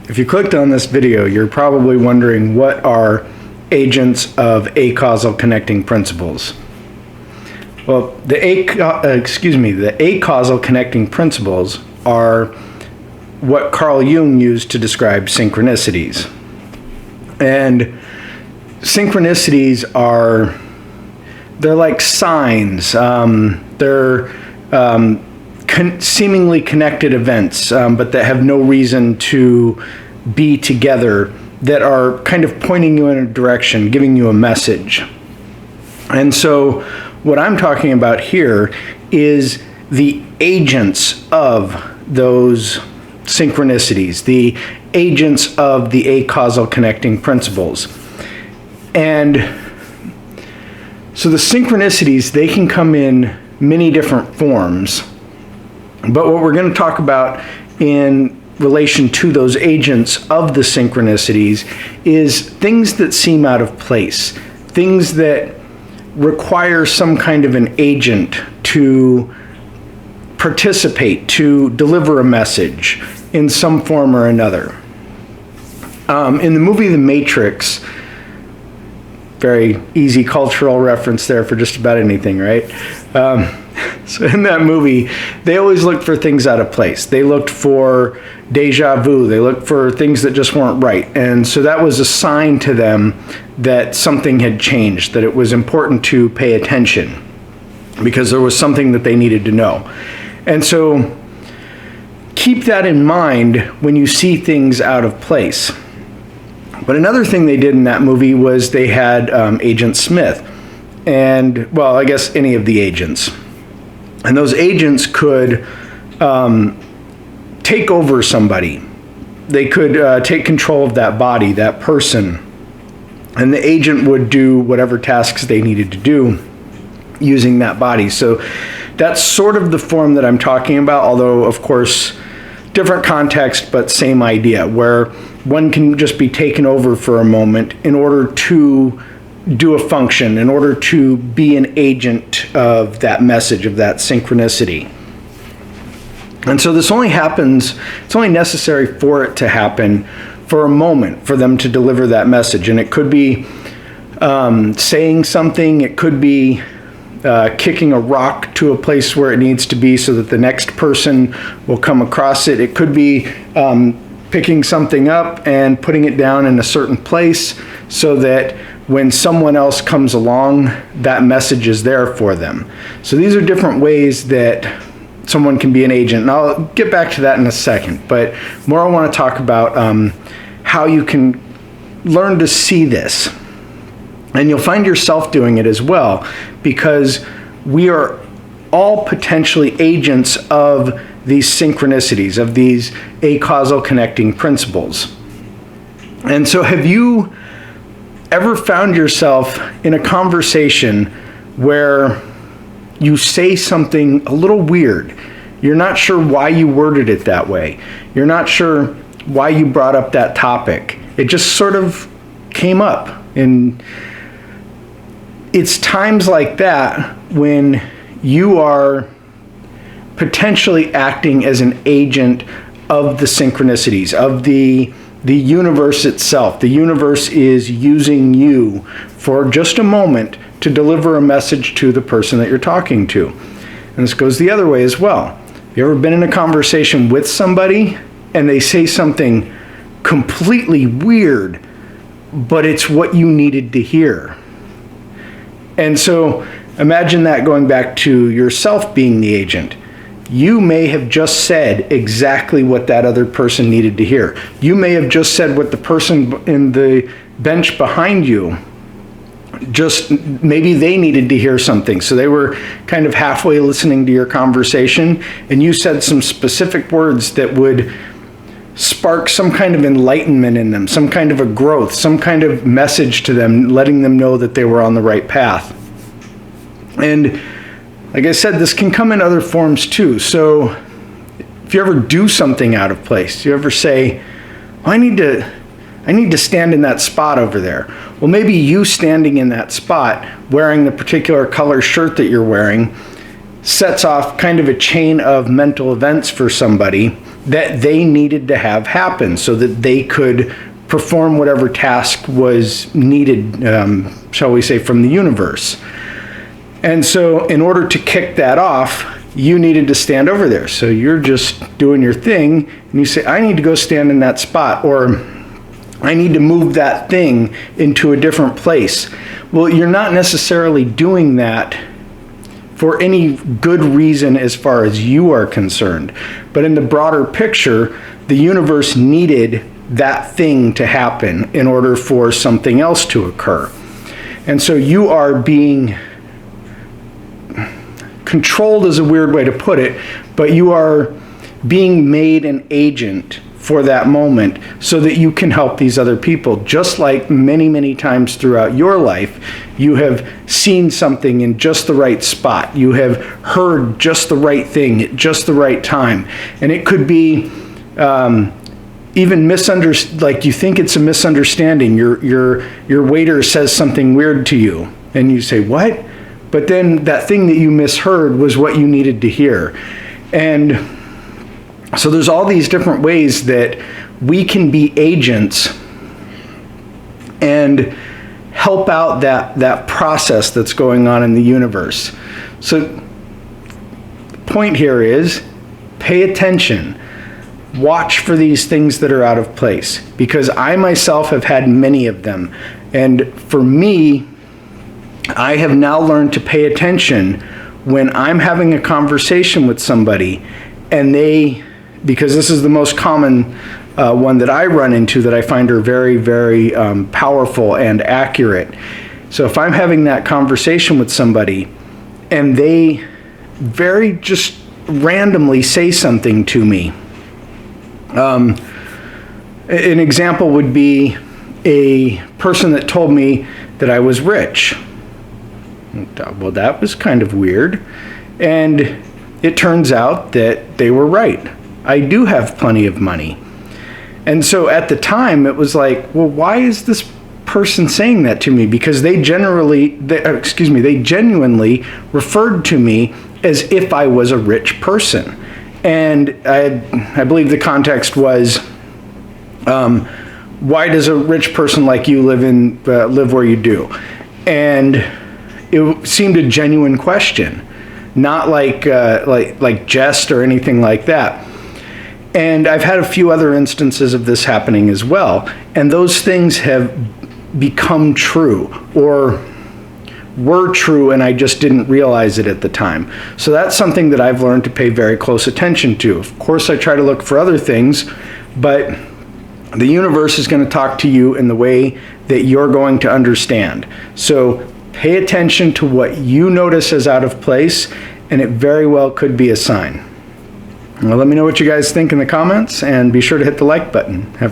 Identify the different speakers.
Speaker 1: If you clicked on this video, you're probably wondering what are agents of acausal connecting principles. Well, the acausal connecting principles are what Carl Jung used to describe synchronicities. And synchronicities they're like signs. They're seemingly connected events, but that have no reason to be together, that are kind of pointing you in a direction, giving you a message. And so what I'm talking about here is the agents of those synchronicities, the agents of the acausal connecting principles. And so the synchronicities, they can come in many different forms. But what we're going to talk about in relation to those agents of the synchronicities is things that seem out of place, things that require some kind of an agent to participate, to deliver a message in some form or another. In the movie The Matrix, very easy cultural reference there for just about anything, right? So in that movie, they always looked for things out of place. They looked for deja vu. They looked for things that just weren't right. And so that was a sign to them that something had changed, that it was important to pay attention because there was something that they needed to know. And so keep that in mind when you see things out of place. But another thing they did in that movie was they had Agent Smith. And, well, I guess any of the agents. And those agents could take over somebody. They could take control of that body, that person. And the agent would do whatever tasks they needed to do using that body. So that's sort of the form that I'm talking about, although, of course, different context, but same idea, where one can just be taken over for a moment in order to do a function, in order to be an agent of that message, of that synchronicity. And so this only happens, it's only necessary for it to happen for a moment, for them to deliver that message. And it could be saying something, it could be kicking a rock to a place where it needs to be so that the next person will come across it. It could be picking something up and putting it down in a certain place so that when someone else comes along, that message is there for them. So these are different ways that someone can be an agent. And I'll get back to that in a second. But more I want to talk about how you can learn to see this. And you'll find yourself doing it as well, because we are all potentially agents of these synchronicities, of these acausal connecting principles. And so have you ever found yourself in a conversation where you say something a little weird? You're not sure why you worded it that way. You're not sure why you brought up that topic. It just sort of came up. And it's times like that when you are potentially acting as an agent of the synchronicities, of the universe itself. The universe is using you for just a moment to deliver a message to the person that you're talking to. And this goes the other way as well. Have you ever been in a conversation with somebody and they say something completely weird, but it's what you needed to hear? And so imagine that going back to yourself being the agent. You may have just said exactly what that other person needed to hear. You may have just said what the person in the bench behind you, just maybe they needed to hear something. So they were kind of halfway listening to your conversation, and you said some specific words that would spark some kind of enlightenment in them, some kind of a growth, some kind of message to them, letting them know that they were on the right path. And like I said, this can come in other forms too. So if you ever do something out of place, you ever say, oh, I need to stand in that spot over there. Well, maybe you standing in that spot, wearing the particular color shirt that you're wearing, sets off kind of a chain of mental events for somebody that they needed to have happen so that they could perform whatever task was needed, shall we say, from the universe. And so in order to kick that off, you needed to stand over there. So you're just doing your thing, and you say, I need to go stand in that spot, or I need to move that thing into a different place. Well, you're not necessarily doing that for any good reason as far as you are concerned. But in the broader picture, the universe needed that thing to happen in order for something else to occur. And so you are being controlled is a weird way to put it, but you are being made an agent for that moment so that you can help these other people. Just like many, many times throughout your life, you have seen something in just the right spot. You have heard just the right thing at just the right time. And it could be even like you think it's a misunderstanding. Your waiter says something weird to you and you say, what? But then that thing that you misheard was what you needed to hear. And so there's all these different ways that we can be agents and help out that process that's going on in the universe. So the point here is pay attention. Watch for these things that are out of place, because I myself have had many of them. And for me, I have now learned to pay attention when I'm having a conversation with somebody and because this is the most common one that I run into that I find are very, very powerful and accurate. So if I'm having that conversation with somebody and they very just randomly say something to me, an example would be a person that told me that I was rich. Well, that was kind of weird. And it turns out that they were right. I do have plenty of money. And so at the time, it was like, well, why is this person saying that to me? Because they genuinely referred to me as if I was a rich person. And I believe the context was, why does a rich person like you live where you do? And it seemed a genuine question, not like jest or anything like that. And I've had a few other instances of this happening as well. And those things have become true or were true, and I just didn't realize it at the time. So that's something that I've learned to pay very close attention to. Of course, I try to look for other things, but the universe is going to talk to you in the way that you're going to understand. So pay attention to what you notice as out of place, and it very well could be a sign. Well, let me know what you guys think in the comments, and be sure to hit the like button. Have